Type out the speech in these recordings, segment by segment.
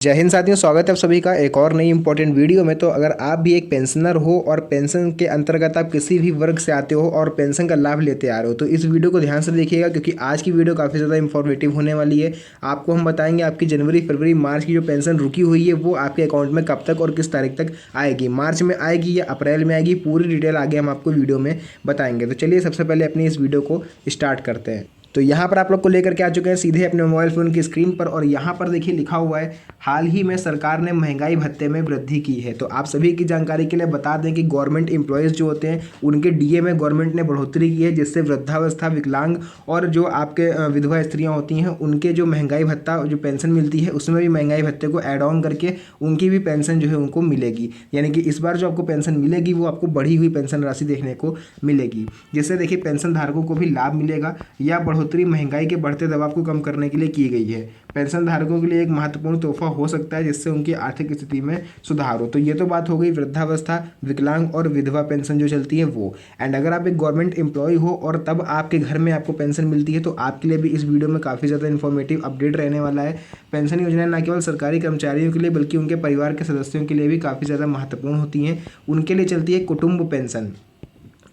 जय हिंद साथियों, स्वागत है आप सभी का एक और नई इंपॉर्टेंट वीडियो में। तो अगर आप भी एक पेंशनर हो और पेंशन के अंतर्गत आप किसी भी वर्ग से आते हो और पेंशन का लाभ लेते आ रहे हो तो इस वीडियो को ध्यान से देखिएगा, क्योंकि आज की वीडियो काफ़ी ज़्यादा इंफॉर्मेटिव होने वाली है। आपको हम बताएंगे आपकी जनवरी फरवरी मार्च की जो पेंशन रुकी हुई है वो आपके अकाउंट में कब तक और किस तारीख तक आएगी, मार्च में आएगी या अप्रैल में आएगी, पूरी डिटेल आगे हम आपको वीडियो में बताएंगे। तो चलिए सबसे पहले अपनी इस वीडियो को स्टार्ट करते हैं। तो यहाँ पर आप लोग को लेकर के आ चुके हैं सीधे अपने मोबाइल फ़ोन की स्क्रीन पर, और यहाँ पर देखिए लिखा हुआ है हाल ही में सरकार ने महंगाई भत्ते में वृद्धि की है। तो आप सभी की जानकारी के लिए बता दें कि गवर्नमेंट एम्प्लॉयज़ जो होते हैं उनके डीए में गवर्नमेंट ने बढ़ोतरी की है, जिससे वृद्धावस्था, विकलांग और जो आपके विधवा स्त्रियाँ होती हैं उनके जो महंगाई भत्ता जो पेंशन मिलती है उसमें भी महंगाई भत्ते को ऐड ऑन करके उनकी भी पेंशन जो है उनको मिलेगी। यानी कि इस बार जो आपको पेंशन मिलेगी वो आपको बढ़ी हुई पेंशन राशि देखने को मिलेगी, जिससे देखिए पेंशन धारकों को भी लाभ मिलेगा। या बढ़ोतरी महंगाई के बढ़ते दबाव को कम करने के लिए की गई है। पेंशन धारकों के लिए एक महत्वपूर्ण तोहफा हो सकता है, जिससे उनकी आर्थिक स्थिति में सुधार हो। तो ये तो बात हो गई वृद्धावस्था, विकलांग और विधवा पेंशन जो चलती है वो। एंड अगर आप एक गवर्नमेंट एम्प्लॉय हो और तब आपके घर में आपको पेंशन मिलती है तो आपके लिए भी इस वीडियो में काफ़ी ज़्यादा इन्फॉर्मेटिव अपडेट रहने वाला है। पेंशन योजना न केवल सरकारी कर्मचारियों के लिए बल्कि उनके परिवार के सदस्यों के लिए भी काफ़ी ज़्यादा महत्वपूर्ण होती हैं। उनके लिए चलती है कुटुंब पेंशन।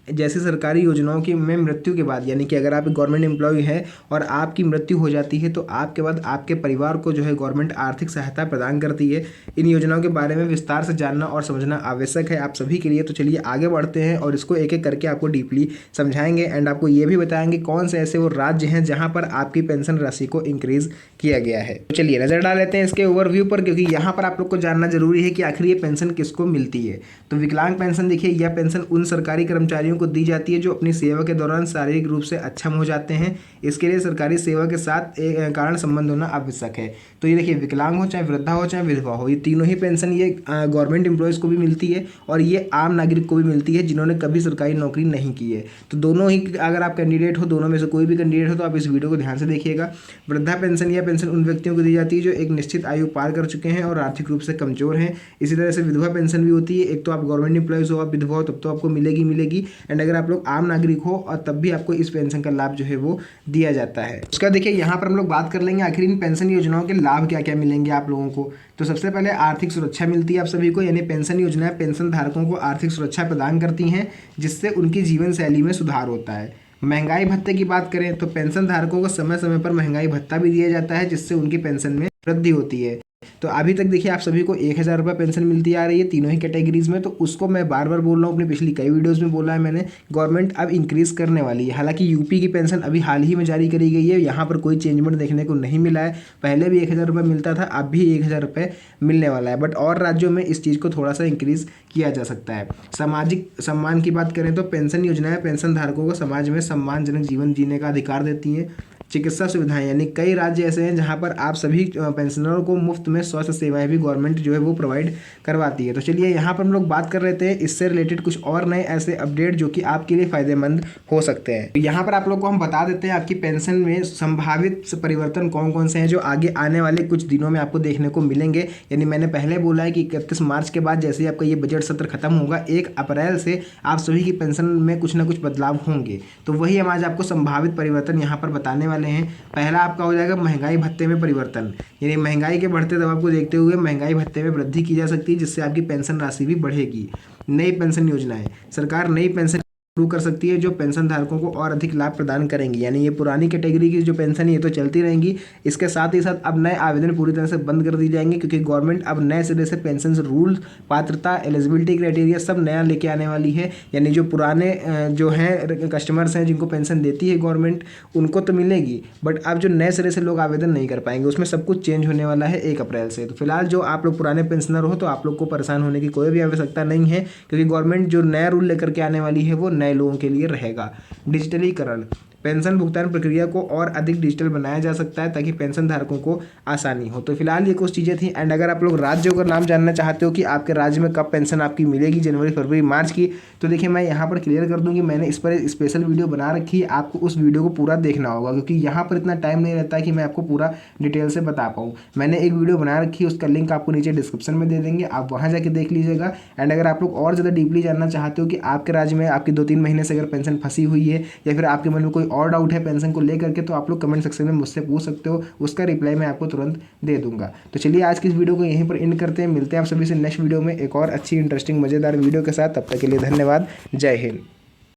जैसे सरकारी योजनाओं की में मृत्यु के बाद, यानी कि अगर आप एक गवर्नमेंट एम्प्लॉय हैं और आपकी मृत्यु हो जाती है तो आपके बाद आपके परिवार को जो है गवर्नमेंट आर्थिक सहायता प्रदान करती है। इन योजनाओं के बारे में विस्तार से जानना और समझना आवश्यक है आप सभी के लिए। तो चलिए आगे बढ़ते हैं और इसको एक एक करके आपको डीपली समझाएंगे। एंड आपको ये भी बताएंगे कौन से ऐसे वो राज्य हैं जहाँ पर आपकी पेंशन राशि को इंक्रीज किया गया है। तो चलिए नज़र डाल लेते हैं इसके ओवरव्यू पर, क्योंकि यहाँ पर आप लोग को जानना जरूरी है कि आखिर ये पेंशन किसको मिलती है। तो विकलांग पेंशन देखिए, यह पेंशन उन सरकारी कर्मचारियों को दी जाती है जो अपनी सेवा के दौरान शारीरिक रूप से अक्षम हो जाते हैं। इसके लिए सरकारी सेवा के साथ एक कारण संबंध होना आवश्यक है। तो ये देखिए विकलांग हो, चाहे वृद्धा हो, चाहे विधवा हो, ये तीनों ही पेंशन ये गवर्नमेंट एम्प्लॉयज़ को भी मिलती है और ये आम नागरिक को भी मिलती है जिन्होंने कभी सरकारी नौकरी नहीं की है। तो दोनों ही, अगर आप कैंडिडेट हो, दोनों में से कोई भी कैंडिडेट हो तो आप इस वीडियो को ध्यान से देखिएगा। वृद्धा पेंशन या पेंशन उन व्यक्तियों को दी जाती है जो एक निश्चित आयु पार कर चुके हैं और आर्थिक रूप से कमजोर हैं। इसी तरह से विधवा पेंशन भी होती है। एक तो आप गवर्नमेंट एम्प्लॉयज़ हो, आप विधवा हो, तब तो आपको मिलेगी। एंड अगर आप लोग आम नागरिक हो और तब भी आपको इस पेंशन का लाभ जो है वो दिया जाता है। उसका देखिए यहाँ पर हम लोग बात कर लेंगे आखिर इन पेंशन योजनाओं के लाभ क्या क्या मिलेंगे आप लोगों को। तो सबसे पहले आर्थिक सुरक्षा मिलती है आप सभी को, यानी पेंशन योजनाएं पेंशन धारकों को आर्थिक सुरक्षा प्रदान करती हैं, जिससे उनकी जीवन शैली में सुधार होता है। महंगाई भत्ते की बात करें तो पेंशन धारकों को समय समय पर महंगाई भत्ता भी दिया जाता है, जिससे उनकी पेंशन में वृद्धि होती है। तो अभी तक देखिए आप सभी को 1,000 रुपये पेंशन मिलती आ रही है तीनों ही कैटेगरीज में। तो उसको मैं बार बार बोल रहा हूँ, अपनी पिछली कई वीडियोस में बोला है मैंने, गवर्नमेंट अब इंक्रीज करने वाली है। हालांकि यूपी की पेंशन अभी हाल ही में जारी करी गई है, यहाँ पर कोई चेंजमेंट देखने को नहीं मिला है। पहले भी 1,000 रुपये मिलता था, अब भी 1,000 रुपये मिलने वाला है, बट और राज्यों में इस चीज़ को थोड़ा सा इंक्रीज किया जा सकता है। सामाजिक सम्मान की बात करें तो पेंशन योजनाएं पेंशन धारकों को समाज में सम्मानजनक जीवन जीने का अधिकार देती हैं। चिकित्सा सुविधाएं, यानी कई राज्य ऐसे हैं जहां पर आप सभी पेंशनरों को मुफ्त में स्वास्थ्य सेवाएं भी गवर्नमेंट जो है वो प्रोवाइड करवाती है। तो चलिए यहाँ पर हम लोग बात कर रहे थे इससे रिलेटेड कुछ और नए ऐसे अपडेट जो कि आपके लिए फ़ायदेमंद हो सकते हैं। तो यहाँ पर आप लोग को हम बता देते हैं आपकी पेंशन में संभावित परिवर्तन कौन कौन से हैं जो आगे आने वाले कुछ दिनों में आपको देखने को मिलेंगे। यानी मैंने पहले बोला है कि 31 मार्च के बाद जैसे ही आपका ये बजट सत्र खत्म होगा 1 अप्रैल से आप सभी की पेंशन में कुछ ना कुछ बदलाव होंगे। तो वही हम आज आपको संभावित परिवर्तन यहाँ पर बताने वाले हैं। पहला आपका हो जाएगा महंगाई भत्ते में परिवर्तन, यानी महंगाई के बढ़ते दबाव को देखते हुए महंगाई भत्ते में वृद्धि की जा सकती है, जिससे आपकी पेंशन राशि भी बढ़ेगी। नई पेंशन योजनाएं, सरकार नई पेंशन शुरू कर सकती है जो पेंशन धारकों को और अधिक लाभ प्रदान करेंगी। यानी ये पुरानी कैटेगरी की जो पेंशन है ये तो चलती रहेंगी, इसके साथ ही साथ अब नए आवेदन पूरी तरह से बंद कर दिए जाएंगे, क्योंकि गवर्नमेंट अब नए सिरे से पेंशन रूल्स, पात्रता, एलिजिबिलिटी क्राइटेरिया सब नया लेके आने वाली है। यानी जो पुराने जो हैं कस्टमर्स हैं जिनको पेंशन देती है गवर्नमेंट उनको तो मिलेगी, बट अब जो नए सिरे से लोग आवेदन नहीं कर पाएंगे उसमें सब कुछ चेंज होने वाला है 1 अप्रैल से। तो फिलहाल जो आप लोग पुराने पेंशनर हो तो आप लोग को परेशान होने की कोई भी आवश्यकता नहीं है, क्योंकि गवर्नमेंट जो नया रूल लेकर के आने वाली है वो नए लोगों के लिए रहेगा। डिजिटलीकरण, पेंशन भुगतान प्रक्रिया को और अधिक डिजिटल बनाया जा सकता है ताकि पेंशन धारकों को आसानी हो। तो फिलहाल ये कुछ चीज़ें थी। एंड अगर आप लोग राज्यों का नाम जानना चाहते हो कि आपके राज्य में कब पेंशन आपकी मिलेगी जनवरी फरवरी मार्च की, तो देखिए मैं यहाँ पर क्लियर कर दूँ कि मैंने इस पर स्पेशल वीडियो बना रखी है। आपको उस वीडियो को पूरा देखना होगा, क्योंकि यहाँ पर इतना टाइम नहीं रहता है कि मैं आपको पूरा डिटेल से बता पाऊँ। मैंने एक वीडियो बना रखी है, उसका लिंक आपको नीचे डिस्क्रिप्शन में दे देंगे, आप वहाँ जाके देख लीजिएगा। एंड अगर आप लोग और ज़्यादा डीपली जानना चाहते हो कि आपके राज्य में आपकी 2-3 महीने से अगर पेंशन फंसी हुई है या फिर आपके मन में कोई और डाउट है पेंशन को लेकर के तो आप लोग कमेंट सेक्शन में मुझसे पूछ सकते हो, उसका रिप्लाई मैं आपको तुरंत दे दूंगा। तो चलिए आज की इस वीडियो को यहीं पर एंड करते हैं, मिलते हैं आप सभी से नेक्स्ट वीडियो में एक और अच्छी इंटरेस्टिंग मज़ेदार वीडियो के साथ। तब तक के लिए धन्यवाद, जय हिंद।